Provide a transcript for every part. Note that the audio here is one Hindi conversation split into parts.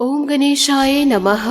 ओम गणेशाय नमः।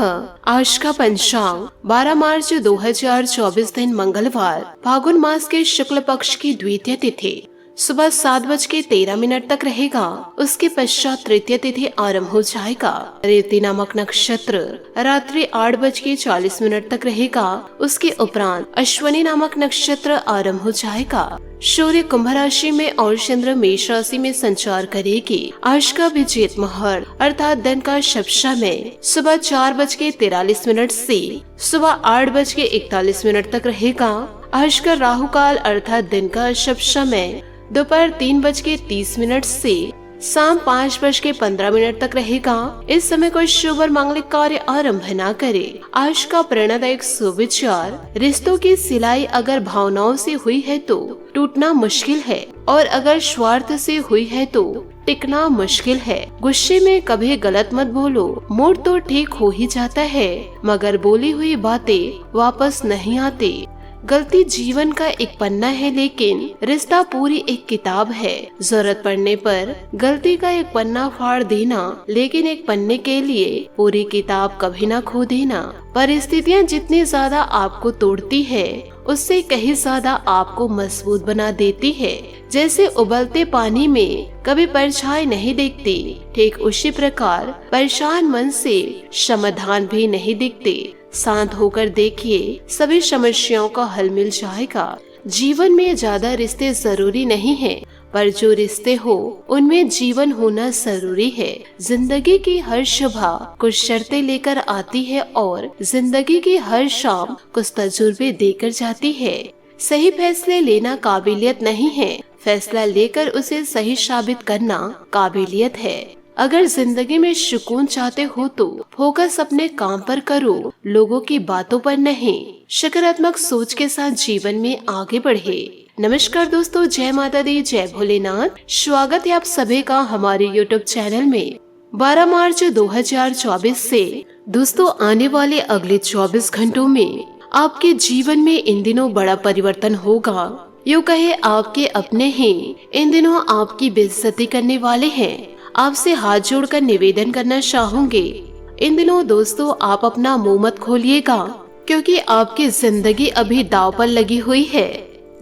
आज का पंचांग 12 मार्च 2024 दिन मंगलवार, फागुन मास के शुक्ल पक्ष की द्वितीय तिथि सुबह 7:13 तक रहेगा। उसके पश्चात तृतीय तिथि आरंभ हो जाएगा। रेवती नामक नक्षत्र रात्रि 8:40 तक रहेगा। उसके उपरांत अश्विनी नामक नक्षत्र आरंभ हो जाएगा। सूर्य कुंभ राशि में और चंद्र मेष राशि में संचार करेगी। आज का विजेत मुहूर्त अर्थात दिन का शुभ समय सुबह 4:43 से सुबह 8:41 तक रहेगा। आज का राहु काल अर्थात दिन का शुभ समय दोपहर 3:30 से शाम 5:15 तक रहेगा। इस समय कोई शुभ और मांगलिक कार्य आरंभ न करे। आज का प्रेरणादायक सुविचार, रिश्तों की सिलाई अगर भावनाओं से हुई है तो टूटना मुश्किल है, और अगर स्वार्थ से हुई है तो टिकना मुश्किल है। गुस्से में कभी गलत मत बोलो। मूड तो ठीक हो ही जाता है, मगर बोली हुई बातें वापस नहीं आती। गलती जीवन का एक पन्ना है, लेकिन रिश्ता पूरी एक किताब है। जरूरत पड़ने पर गलती का एक पन्ना फाड़ देना, लेकिन एक पन्ने के लिए पूरी किताब कभी ना खो देना। परिस्थितियाँ जितनी ज्यादा आपको तोड़ती है, उससे कहीं ज्यादा आपको मजबूत बना देती है। जैसे उबलते पानी में कभी परछाई नहीं दिखती, ठीक उसी प्रकार परेशान मन से समाधान भी नहीं दिखते। शांत होकर देखिए, सभी समस्याओं का हल मिल जाएगा। जीवन में ज्यादा रिश्ते जरूरी नहीं है, पर जो रिश्ते हो उनमें जीवन होना जरूरी है। जिंदगी की हर सुबह कुछ शर्तें लेकर आती है, और जिंदगी की हर शाम कुछ तजुर्बे देकर जाती है। सही फैसले लेना काबिलियत नहीं है, फैसला लेकर उसे सही साबित करना काबिलियत है। अगर जिंदगी में सुकून चाहते हो तो फोकस अपने काम पर करो, लोगों की बातों पर नहीं। सकारात्मक सोच के साथ जीवन में आगे बढ़े। नमस्कार दोस्तों, जय माता दी, जय भोलेनाथ। स्वागत है आप सभी का हमारे YouTube चैनल में। 12 मार्च 2024 से दोस्तों आने वाले अगले 24 घंटों में आपके जीवन में इन दिनों बड़ा परिवर्तन होगा। यूँ कहे आपके अपने ही इन दिनों आपकी बेइज्जती करने वाले हैं। आपसे हाथ जोड़कर निवेदन करना चाहूंगे, इन दिनों दोस्तों आप अपना मुंह मत खोलिएगा, क्योंकि आपकी जिंदगी अभी दांव पर लगी हुई है।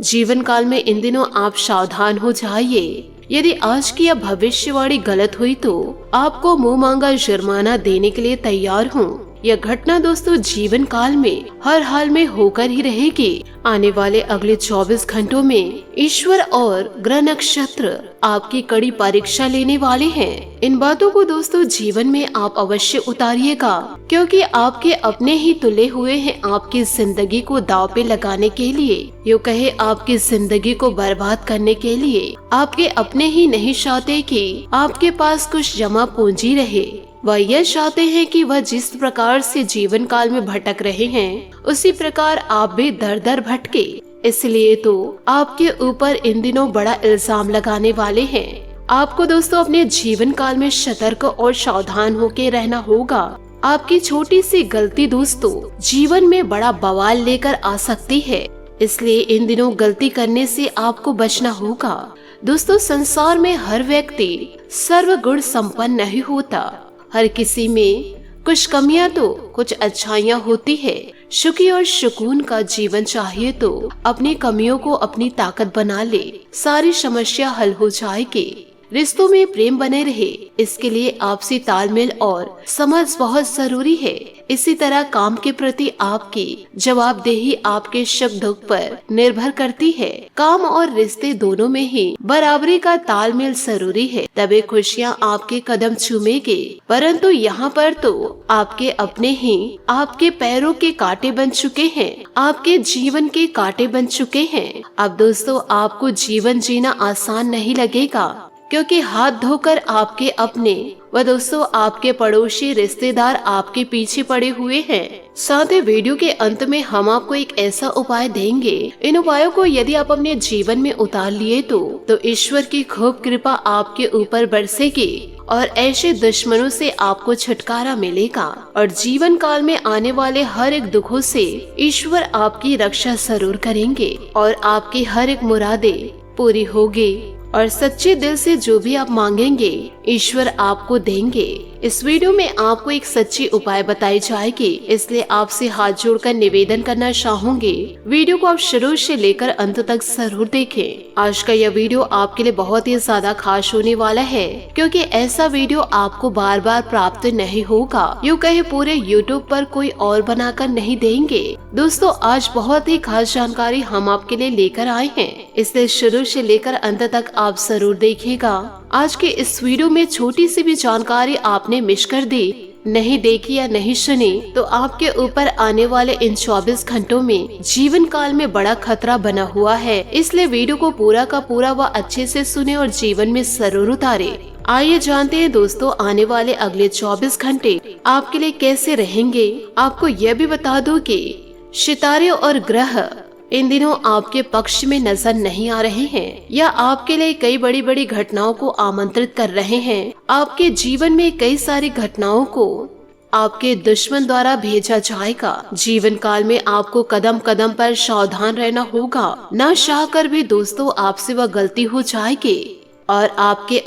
जीवन काल में इन दिनों आप सावधान हो जाइए। यदि आज की यह भविष्यवाणी गलत हुई तो आपको मुंह मांगा जुर्माना देने के लिए तैयार हूँ। यह घटना दोस्तों जीवन काल में हर हाल में होकर ही रहेगी। आने वाले अगले 24 घंटों में ईश्वर और ग्रह नक्षत्र आपकी कड़ी परीक्षा लेने वाले हैं। इन बातों को दोस्तों जीवन में आप अवश्य उतारिएगा, क्योंकि आपके अपने ही तुले हुए हैं आपकी जिंदगी को दांव पे लगाने के लिए। यूँ कहे आपकी जिंदगी को बर्बाद करने के लिए। आपके अपने ही नहीं चाहते कि आपके पास कुछ जमा पूंजी रहे, वह यह चाहते हैं कि वह जिस प्रकार से जीवन काल में भटक रहे हैं, उसी प्रकार आप भी दर दर भटके। इसलिए तो आपके ऊपर इन दिनों बड़ा इल्जाम लगाने वाले हैं। आपको दोस्तों अपने जीवन काल में सतर्क और सावधान होकर रहना होगा। आपकी छोटी सी गलती दोस्तों जीवन में बड़ा बवाल लेकर आ सकती है, इसलिए इन दिनों गलती करने से आपको बचना होगा। दोस्तों संसार में हर व्यक्ति सर्वगुण संपन्न नहीं होता। हर किसी में कुछ कमियां तो कुछ अच्छाइयां होती है। सुखी और सुकून का जीवन चाहिए तो अपनी कमियों को अपनी ताकत बना ले, सारी समस्या हल हो जाएगी। रिश्तों में प्रेम बने रहे, इसके लिए आपसी तालमेल और समझ बहुत जरूरी है। इसी तरह काम के प्रति आपकी जवाबदेही आपके सुख दुख पर निर्भर करती है। काम और रिश्ते दोनों में ही बराबरी का तालमेल जरूरी है, तभी खुशियाँ आपके कदम चूमेंगे। परंतु यहाँ पर तो आपके अपने ही आपके पैरों के कांटे बन चुके हैं, आपके जीवन के कांटे बन चुके हैं। अब दोस्तों आपको जीवन जीना आसान नहीं लगेगा, क्योंकि हाथ धोकर आपके अपने व दोस्तों आपके पड़ोसी रिश्तेदार आपके पीछे पड़े हुए हैं। साथ ही वीडियो के अंत में हम आपको एक ऐसा उपाय देंगे। इन उपायों को यदि आप अपने जीवन में उतार लिए तो ईश्वर की खूब कृपा आपके ऊपर बरसेगी, और ऐसे दुश्मनों से आपको छुटकारा मिलेगा। और जीवन काल में आने वाले हर एक दुखों से ईश्वर आपकी रक्षा जरूर करेंगे, और आपकी हर एक मुरादें पूरी होगी। और सच्चे दिल से जो भी आप मांगेंगे ईश्वर आपको देंगे। इस वीडियो में आपको एक सच्ची उपाय बताई जाएगी, इसलिए आपसे हाथ जोड़कर निवेदन करना चाहूंगी, वीडियो को आप शुरू से लेकर अंत तक जरूर देखें। आज का यह वीडियो आपके लिए बहुत ही ज्यादा खास होने वाला है, क्योंकि ऐसा वीडियो आपको बार बार प्राप्त नहीं होगा, यूँ कहे पूरे YouTube पर कोई और बनाकर नहीं देंगे। दोस्तों, आज बहुत ही खास जानकारी हम आपके लिए लेकर आए हैं, इसलिए शुरू से लेकर अंत तक आप जरूर देखिएगा। आज के इस वीडियो में छोटी सी भी जानकारी आपने मिस कर दी, नहीं देखी या नहीं सुनी, तो आपके ऊपर आने वाले इन 24 घंटों में जीवन काल में बड़ा खतरा बना हुआ है। इसलिए वीडियो को पूरा का पूरा व अच्छे से सुने और जीवन में जरूर उतारे। आइए जानते हैं दोस्तों, आने वाले अगले 24 घंटे आपके लिए कैसे रहेंगे। आपको यह भी बता दूं कि सितारे और ग्रह इन दिनों आपके पक्ष में नजर नहीं आ रहे हैं, या आपके लिए कई बड़ी बड़ी घटनाओं को आमंत्रित कर रहे हैं। आपके जीवन में कई सारी घटनाओं को आपके दुश्मन द्वारा भेजा जाएगा। जीवन काल में आपको कदम कदम पर सावधान रहना होगा, ना चाह कर भी दोस्तों आपसे वह गलती हो जाएगी और आपके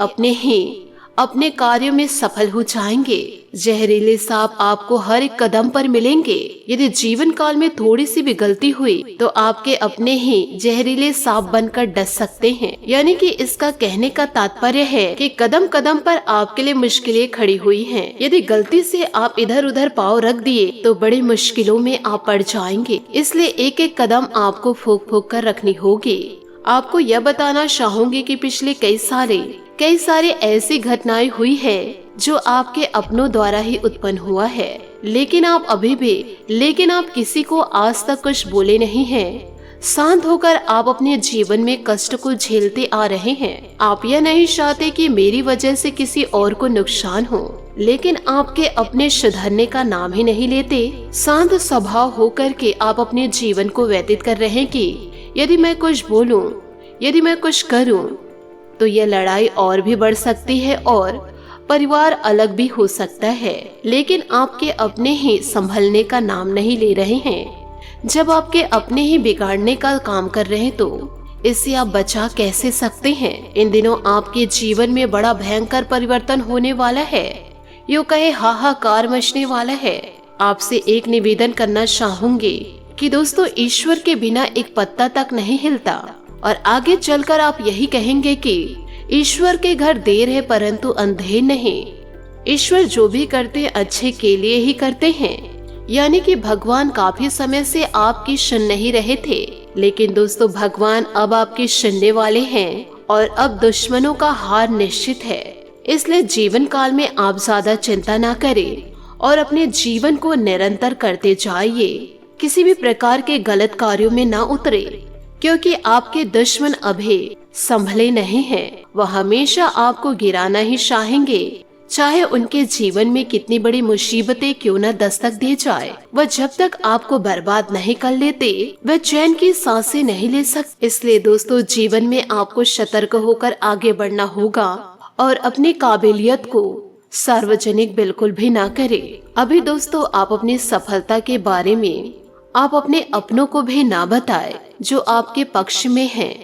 अपने कार्यों में सफल हो जाएंगे। जहरीले सांप आपको हर एक कदम पर मिलेंगे। यदि जीवन काल में थोड़ी सी भी गलती हुई तो आपके अपने ही जहरीले सांप बनकर डस सकते हैं। यानी कि इसका कहने का तात्पर्य है कि कदम कदम पर आपके लिए मुश्किलें खड़ी हुई हैं। यदि गलती से आप इधर उधर पाँव रख दिए तो बड़ी मुश्किलों में आप पड़ जाएंगे। इसलिए एक एक कदम आपको फूंक फूंक कर रखनी होगी। आपको यह बताना चाहूंगी कि पिछले कई सारे ऐसी घटनाएं हुई है जो आपके अपनों द्वारा ही उत्पन्न हुआ है, लेकिन आप किसी को आज तक कुछ बोले नहीं हैं। शांत होकर आप अपने जीवन में कष्ट को झेलते आ रहे हैं। आप यह नहीं चाहते कि मेरी वजह से किसी और को नुकसान हो, लेकिन आपके अपने सुधरने का नाम ही नहीं लेते। शांत स्वभाव होकर के आप अपने जीवन को व्यतीत कर रहे हैं कि यदि मैं कुछ बोलूं, यदि मैं कुछ करूं, तो यह लड़ाई और भी बढ़ सकती है और परिवार अलग भी हो सकता है। लेकिन आपके अपने ही संभलने का नाम नहीं ले रहे हैं। जब आपके अपने ही बिगाड़ने का काम कर रहे हैं तो इससे आप बचा कैसे सकते हैं। इन दिनों आपके जीवन में बड़ा भयंकर परिवर्तन होने वाला है, यूँ कहे हाहाकार मचने वाला है। आपसे एक निवेदन करना चाहूंगी कि दोस्तों, ईश्वर के बिना एक पत्ता तक नहीं हिलता और आगे चलकर आप यही कहेंगे कि ईश्वर के घर देर है परंतु अंधेर नहीं। ईश्वर जो भी करते हैं अच्छे के लिए ही करते हैं। यानी कि भगवान काफी समय से आपकी सुन नहीं रहे थे, लेकिन दोस्तों भगवान अब आपकी सुनने वाले हैं और अब दुश्मनों का हार निश्चित है। इसलिए जीवन काल में आप ज्यादा चिंता ना करें और अपने जीवन को निरंतर करते जाइए। किसी भी प्रकार के गलत कार्यों में ना उतरे, क्योंकि आपके दुश्मन अभी संभले नहीं हैं। वह हमेशा आपको गिराना ही चाहेंगे, चाहे उनके जीवन में कितनी बड़ी मुसीबतें क्यों न दस्तक दे जाए। वह जब तक आपको बर्बाद नहीं कर लेते वह चैन की सांसें नहीं ले सकते। इसलिए दोस्तों, जीवन में आपको सतर्क होकर आगे बढ़ना होगा और अपनी काबिलियत को सार्वजनिक बिल्कुल भी ना करें। अभी दोस्तों, आप अपनी सफलता के बारे में आप अपने अपनों को भी ना बताएं जो आपके पक्ष में हैं।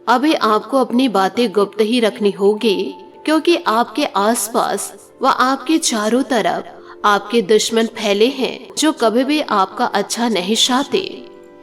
अभी आपको अपनी बातें गुप्त ही रखनी होगी, क्योंकि आपके आसपास व आपके चारों तरफ आपके दुश्मन फैले हैं जो कभी भी आपका अच्छा नहीं चाहते।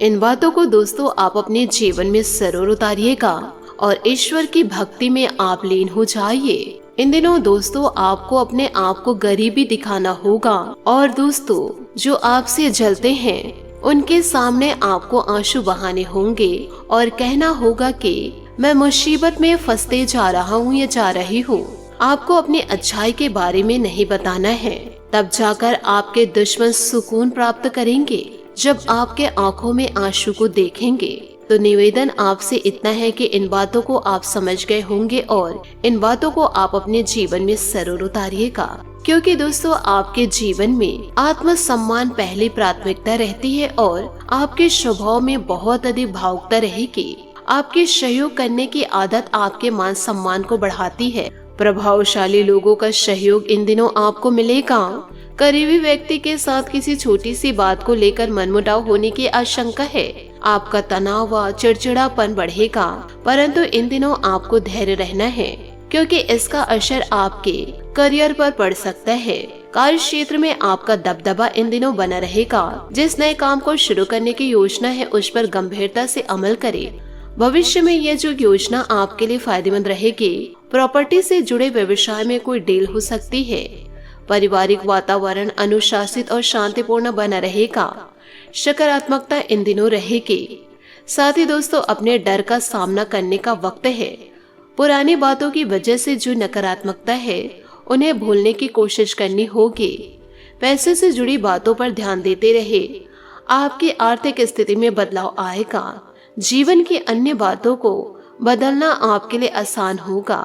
इन बातों को दोस्तों आप अपने जीवन में जरूर उतारिएगा और ईश्वर की भक्ति में आप लीन हो जाइए। इन दिनों दोस्तों आपको अपने आप को गरीबी दिखाना होगा और दोस्तों जो आपसे जलते हैं उनके सामने आपको आंसू बहाने होंगे और कहना होगा कि मैं मुसीबत में फंसते जा रहा हूँ या जा रही हूँ। आपको अपनी अच्छाई के बारे में नहीं बताना है, तब जाकर आपके दुश्मन सुकून प्राप्त करेंगे जब आपके आंखों में आंसू को देखेंगे। तो निवेदन आपसे इतना है कि इन बातों को आप समझ गए होंगे और इन बातों को आप अपने जीवन में जरूर उतारिएगा, क्योंकि दोस्तों आपके जीवन में आत्मसम्मान पहली प्राथमिकता रहती है और आपके स्वभाव में बहुत अधिक भावुकता रहेगी। आपके सहयोग करने की आदत आपके मान सम्मान को बढ़ाती है। प्रभावशाली लोगों का सहयोग इन दिनों आपको मिलेगा। करीबी व्यक्ति के साथ किसी छोटी सी बात को लेकर मनमुटाव होने की आशंका है। आपका तनाव व चिड़चिड़ापन बढ़ेगा, परंतु इन दिनों आपको धैर्य रहना है, क्योंकि इसका असर आपके करियर पर पड़ सकता है। कार्य क्षेत्र में आपका दबदबा इन दिनों बना रहेगा। जिस नए काम को शुरू करने की योजना है उस पर गंभीरता से अमल करें। भविष्य में यह जो योजना आपके लिए फायदेमंद रहेगी। प्रॉपर्टी से जुड़े व्यवसाय में कोई डील हो सकती है। पारिवारिक वातावरण अनुशासित और शांतिपूर्ण बना रहेगा। सकारात्मकता इन दिनों रहेगी। साथ ही दोस्तों, अपने डर का सामना करने का वक्त है। पुरानी बातों की वजह से जो नकारात्मकता है उन्हें भूलने की कोशिश करनी होगी। पैसे से जुड़ी बातों पर ध्यान देते रहे। आपकी आर्थिक स्थिति में बदलाव आएगा। जीवन की अन्य बातों को बदलना आपके लिए आसान होगा।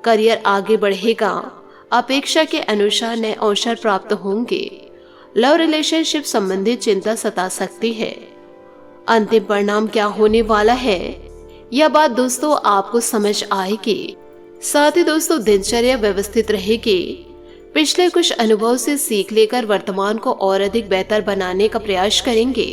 करियर आगे बढ़ेगा। अपेक्षा के अनुसार नए अवसर प्राप्त होंगे। लव रिलेशनशिप संबंधित चिंता सता सकती है। अंतिम परिणाम क्या होने वाला है, यह बात दोस्तों आपको समझ आएगी। साथ ही दोस्तों, दिनचर्या व्यवस्थित रहेगी। पिछले कुछ अनुभव से सीख लेकर वर्तमान को और अधिक बेहतर बनाने का प्रयास करेंगे।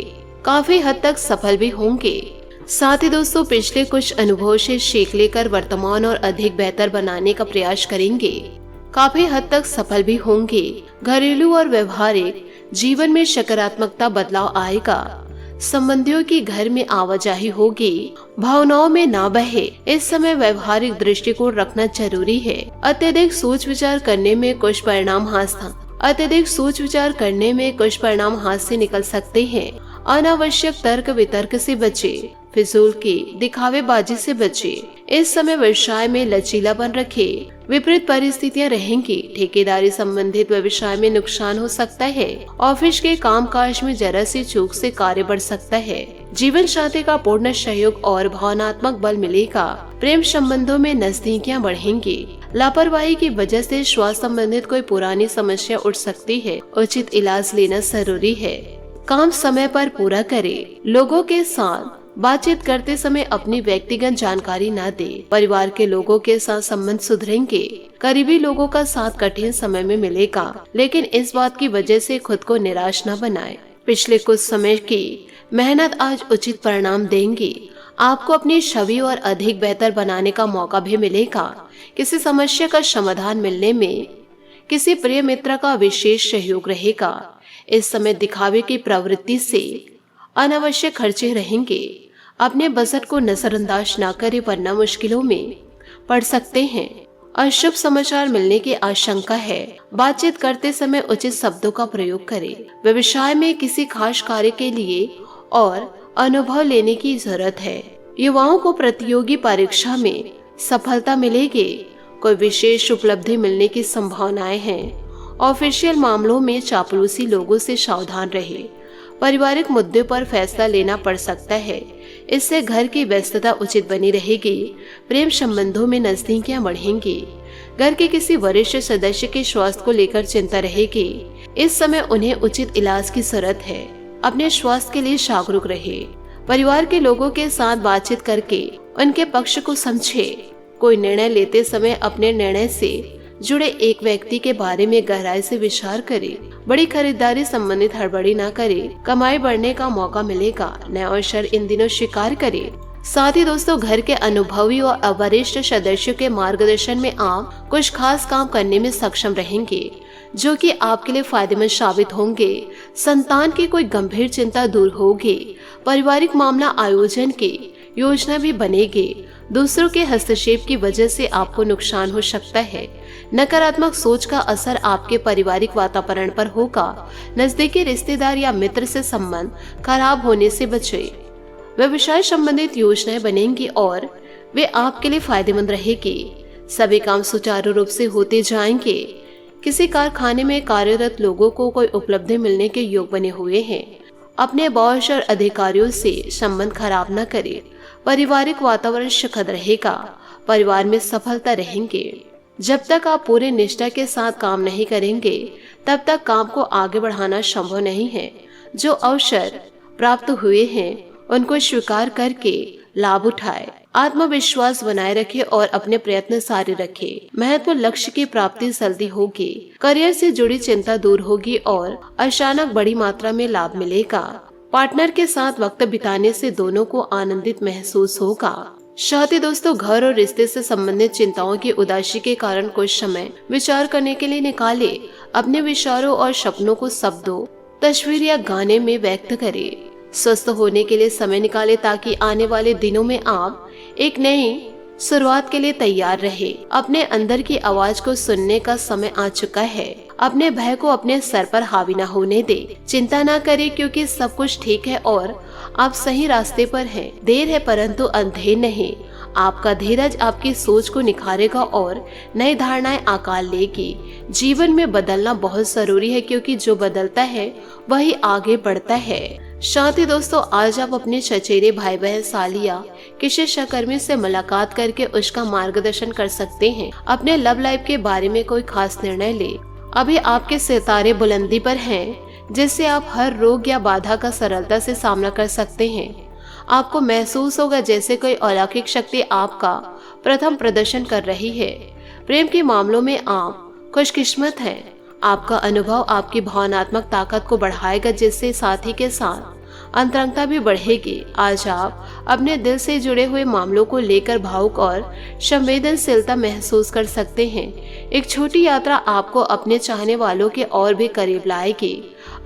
काफी हद तक सफल भी होंगे। साथ ही दोस्तों, पिछले कुछ अनुभव से सीख लेकर वर्तमान और अधिक बेहतर बनाने का प्रयास करेंगे। काफी हद तक सफल भी होंगे। घरेलू और व्यवहारिक जीवन में सकारात्मकता बदलाव आएगा। संबंधियों की घर में आवाजाही होगी। भावनाओं में ना बहे। इस समय व्यवहारिक दृष्टिकोण रखना जरूरी है। अत्यधिक सोच विचार करने में कुछ परिणाम हाथ से निकल सकते हैं। अनावश्यक तर्क वितर्क से बचे। फिजूल की दिखावेबाजी से बचे। इस समय व्यवसाय में लचीलापन रखे। विपरीत परिस्थितियां रहेंगी। ठेकेदारी संबंधित व्यवसाय में नुकसान हो सकता है। ऑफिस के कामकाज में जरा सी चूक से कार्य बढ़ सकता है। जीवन साथी का पूर्ण सहयोग और भावनात्मक बल मिलेगा। प्रेम संबंधों में नजदीकियां बढ़ेंगी। लापरवाही की वजह से स्वास्थ्य संबंधित कोई पुरानी समस्या उठ सकती है। उचित इलाज लेना जरूरी है। काम समय पर पूरा करें। लोगों के साथ बातचीत करते समय अपनी व्यक्तिगत जानकारी न दे। परिवार के लोगों के साथ संबंध सुधरेंगे। करीबी लोगों का साथ कठिन समय में मिलेगा, लेकिन इस बात की वजह से खुद को निराश न बनाए। पिछले कुछ समय की मेहनत आज उचित परिणाम देंगी। आपको अपनी छवि और अधिक बेहतर बनाने का मौका भी मिलेगा। किसी समस्या का समाधान मिलने में किसी प्रिय मित्र का विशेष सहयोग रहेगा। इस समय दिखावे की प्रवृत्ति से अनावश्यक खर्चे रहेंगे। अपने बजट को नजरअंदाज न करें, वरना मुश्किलों में पड़ सकते हैं। अशुभ समाचार मिलने की आशंका है। बातचीत करते समय उचित शब्दों का प्रयोग करें। व्यवसाय में किसी खास कार्य के लिए और अनुभव लेने की जरूरत है। युवाओं को प्रतियोगी परीक्षा में सफलता मिलेगी। कोई विशेष उपलब्धि मिलने की संभावनाएं हैं। ऑफिशियल मामलों में चापलूसी लोगों से सावधान रहे। पारिवारिक मुद्दे पर फैसला लेना पड़ सकता है। इससे घर की व्यस्तता उचित बनी रहेगी। प्रेम संबंधों में नजदीकियां बढ़ेंगी। घर के किसी वरिष्ठ सदस्य के स्वास्थ्य को लेकर चिंता रहेगी। इस समय उन्हें उचित इलाज की जरूरत है। अपने स्वास्थ्य के लिए जागरूक रहे। परिवार के लोगों के साथ बातचीत करके उनके पक्ष को समझे। कोई निर्णय लेते समय अपने निर्णय से जुड़े एक व्यक्ति के बारे में गहराई से विचार करें। बड़ी खरीदारी संबंधित हड़बड़ी न करें। कमाई बढ़ने का मौका मिलेगा। नए अवसर इन दिनों स्वीकार करें। साथ ही दोस्तों, घर के अनुभवी और वरिष्ठ सदस्यों के मार्गदर्शन में आप कुछ खास काम करने में सक्षम रहेंगे, जो कि आपके लिए फायदेमंद साबित होंगे। संतान की कोई गंभीर चिंता दूर होगी। पारिवारिक मामला आयोजन की योजना भी बनेगी। दूसरों के हस्तक्षेप की वजह से आपको नुकसान हो सकता है। नकारात्मक सोच का असर आपके पारिवारिक वातावरण पर होगा। नजदीकी रिश्तेदार या मित्र से संबंध खराब होने से बचें। व्यवसाय संबंधित योजनाएं बनेंगी और वे आपके लिए फायदेमंद रहेगी। सभी काम सुचारू रूप से होते जाएंगे। किसी कारखाने में कार्यरत लोगों को कोई उपलब्धि मिलने के योग बने हुए हैं। अपने बॉस और अधिकारियों से संबंध खराब न करें। पारिवारिक वातावरण सुखद रहेगा। परिवार में सफलता रहेंगे। जब तक आप पूरे निष्ठा के साथ काम नहीं करेंगे, तब तक काम को आगे बढ़ाना संभव नहीं है। जो अवसर प्राप्त हुए हैं उनको स्वीकार करके लाभ उठाए। आत्मविश्वास बनाए रखें और अपने प्रयत्न जारी रखें। महत्वपूर्ण लक्ष्य की प्राप्ति जल्दी होगी। करियर से जुड़ी चिंता दूर होगी और अचानक बड़ी मात्रा में लाभ मिलेगा। पार्टनर के साथ वक्त बिताने से दोनों को आनंदित महसूस होगा। साथ ही दोस्तों घर और रिश्ते से संबंधित चिंताओं की उदासी के कारण कुछ समय विचार करने के लिए निकाले। अपने विचारों और सपनों को शब्दों, तस्वीर या गाने में व्यक्त करें। स्वस्थ होने के लिए समय निकाले ताकि आने वाले दिनों में आप एक नई शुरुआत के लिए तैयार रहे। अपने अंदर की आवाज को सुनने का समय आ चुका है। अपने भय को अपने सर पर हावी न होने दे। चिंता न करें क्योंकि सब कुछ ठीक है और आप सही रास्ते पर हैं। देर है परंतु अंधेर नहीं। आपका धीरज आपकी सोच को निखारेगा और नई धारणाएं आकार लेगी। जीवन में बदलना बहुत जरूरी है क्योंकि जो बदलता है वही आगे बढ़ता है। साथ ही दोस्तों आज आप अपने चचेरे भाई बहन, सालिया किसी सहकर्मी से मुलाकात करके उसका मार्गदर्शन कर सकते हैं। अपने लव लाइफ के बारे में कोई खास निर्णय ले। अभी आपके सितारे बुलंदी पर हैं, जिससे आप हर रोग या बाधा का सरलता से सामना कर सकते हैं। आपको महसूस होगा जैसे कोई अलौकिक शक्ति आपका प्रथम प्रदर्शन कर रही है। प्रेम के मामलों में आप खुशकिस्मत हैं। आपका अनुभव आपकी भावनात्मक ताकत को बढ़ाएगा, जिससे साथी के साथ अंतरंगता भी बढ़ेगी। आज आप अपने दिल से जुड़े हुए मामलों को लेकर भावुक और संवेदनशीलता महसूस कर सकते हैं। एक छोटी यात्रा आपको अपने चाहने वालों के और भी करीब लाएगी।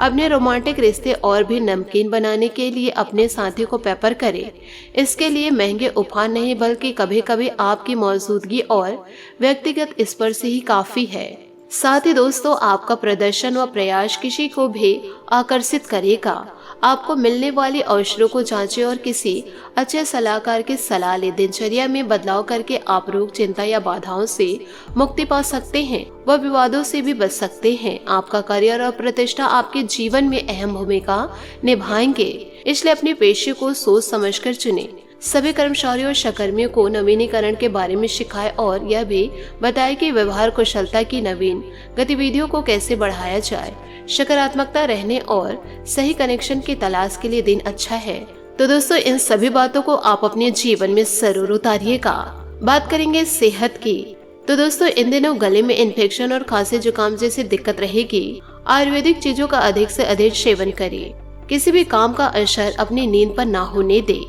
अपने रोमांटिक रिश्ते और भी नमकीन बनाने के लिए अपने साथी को पेपर करें। इसके लिए महंगे उपहार नहीं बल्कि कभी कभी आपकी मौजूदगी और व्यक्तिगत स्पर्श ही काफी है। साथ ही दोस्तों आपका प्रदर्शन व प्रयास किसी को भी आकर्षित करेगा। आपको मिलने वाले अवसरों को जांचें और किसी अच्छे सलाहकार की सलाह लें। दिनचर्या में बदलाव करके आप रोग, चिंता या बाधाओं से मुक्ति पा सकते हैं व विवादों से भी बच सकते हैं। आपका करियर और प्रतिष्ठा आपके जीवन में अहम भूमिका निभाएंगे, इसलिए अपने पेशे को सोच समझकर चुनें। सभी कर्मचारियों और सहकर्मियों को नवीनीकरण के बारे में सिखाएं और यह भी बताएं कि व्यवहार कुशलता की नवीन गतिविधियों को कैसे बढ़ाया जाए। सकारात्मकता रहने और सही कनेक्शन की तलाश के लिए दिन अच्छा है। तो दोस्तों इन सभी बातों को आप अपने जीवन में जरूर उतारिएगा। बात करेंगे सेहत की। तो दोस्तों इन दिनों गले में इन्फेक्शन और खांसी जुकाम जैसी दिक्कत रहेगी। आयुर्वेदिक चीजों का अधिक से अधिक सेवन करें। किसी भी काम का असर अपनी नींद पर ना होने दे।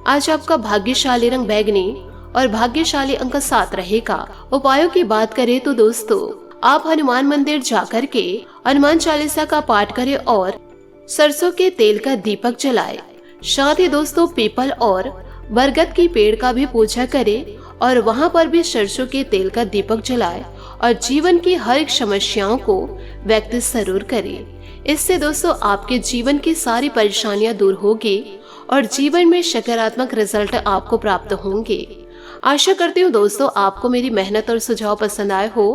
आज आपका भाग्यशाली रंग बैगनी और भाग्यशाली अंक 7 रहेगा। उपायों की बात करें तो दोस्तों आप हनुमान मंदिर जाकर के हनुमान चालीसा का पाठ करें और सरसों के तेल का दीपक जलाएं। साथ ही दोस्तों पीपल और बरगद की पेड़ का भी पूजा करें और वहां पर भी सरसों के तेल का दीपक जलाएं और जीवन की हर एक समस्याओं को व्यक्त जरूर करें। इससे दोस्तों आपके जीवन की सारी परेशानियां दूर होगी और जीवन में सकारात्मक रिजल्ट आपको प्राप्त होंगे। आशा करती हूँ दोस्तों आपको मेरी मेहनत और सुझाव पसंद आए हो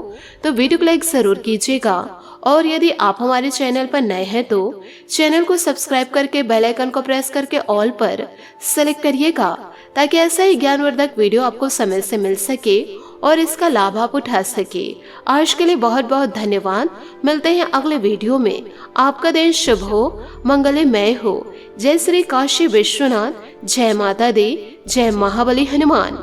तो वीडियो को लाइक जरूर कीजिएगा और यदि आप हमारे चैनल पर नए हैं तो चैनल को सब्सक्राइब करके बेल आइकन को प्रेस करके ऑल पर सेलेक्ट करिएगा ताकि ऐसा ही ज्ञानवर्धक वीडियो आपको समय से मिल सके और इसका लाभ आप उठा सके। आज के लिए बहुत बहुत धन्यवाद। मिलते हैं अगले वीडियो में। आपका दिन शुभ हो, मंगलमय हो। जय श्री काशी विश्वनाथ, जय माता दी, जय महाबली हनुमान।